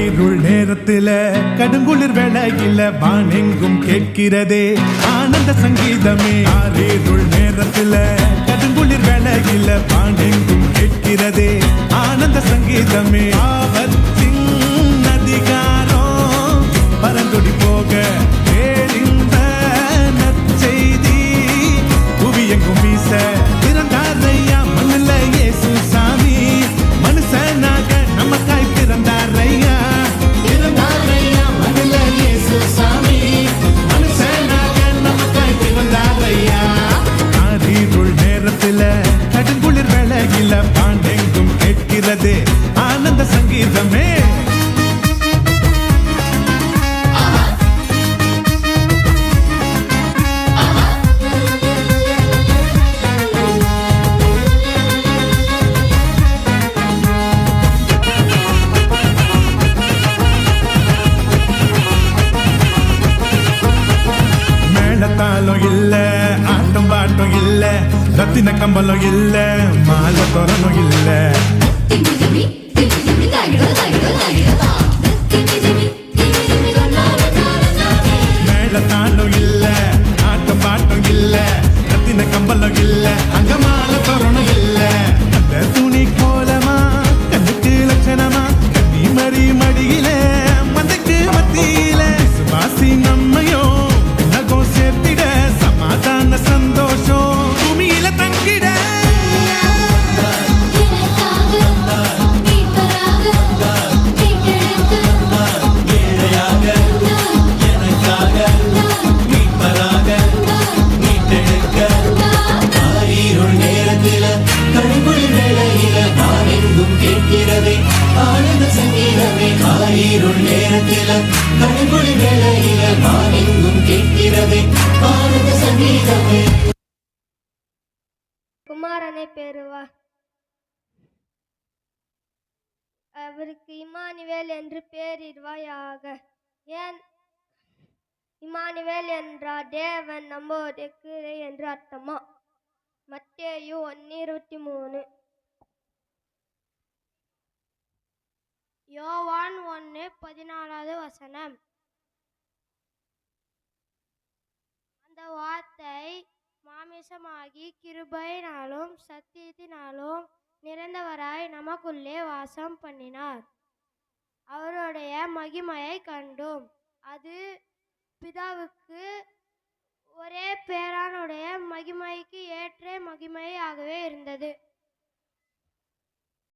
இருள் நேரத்தில கடுங்குளிர் வேளையில வானெங்கும் கேட்கிறதே ஆனந்த சங்கீதமே. இருள் நேரத்தில கடுங்குளிர் வேளையில வானெங்கும் கேட்கிறதே ஆனந்த சங்கீதமே. ஆபத்தின் அதிகாரம் பரந்தொடி போக கேளிந்த நற்செய்தி புவியெங்கும் வீச பிறந்தாரையா மண்ணில இயேசு சாமி மனுஷனாக நமக்காய் பிறந்தாரையா. கடுங்குளிர் வேளையில பாண்டெங்கும் கேட்கிறதே ஆனந்த சங்கீதமே. மேளத்தாளம் இல்ல, ஆட்டம் பாட்டம் இல்ல, ரத்தின கம்பளம் இல்ல, மாலை தோரணம் இல்ல. மேளத்தாளம் இல்ல, ஆட்டம் பாட்டம் இல்ல, ரத்தின கம்பளம் இல்ல, அங்க மாலை தோரணம் இல்ல. அந்த துணி கோலமா கண்ணுக்கு லட்சணமா கட்டி மறி மடியில மந்தைக்கு மத்தியில சுவாசி நம்மையோ சேர்த்திட சமாதான சந்தோஷம் பூமியில தங்கிட. ஆனந்த சங்கீதமே. இருள் நேரத்தில கடுங்குளி வேளையில வானெங்கும் கேட்கிறதே ஆனந்த சங்கீதமே. குமாரனை பெறுவார். அவருக்கு இம்மானுவேல் என்று பெயரிடுவாயாக. ஏன் இம்மானுவேல் என்றால் தேவன் நம்மோடு இருக்கிறார் என்று அர்த்தமா? மத்தேயு 1:23. யோவான் 1:14. அந்த வார்த்தை மாமிசமாகி கிருபையினாலும் சத்தியத்தினாலும் நிறைந்தவராய் நமக்குள்ளே வாசம் பண்ணினார். அவருடைய மகிமையை கண்டோம். அது பிதாவுக்கு ஒரே பேரானுடைய மகிமைக்கு ஏற்ற மகிமையாகவே இருந்தது.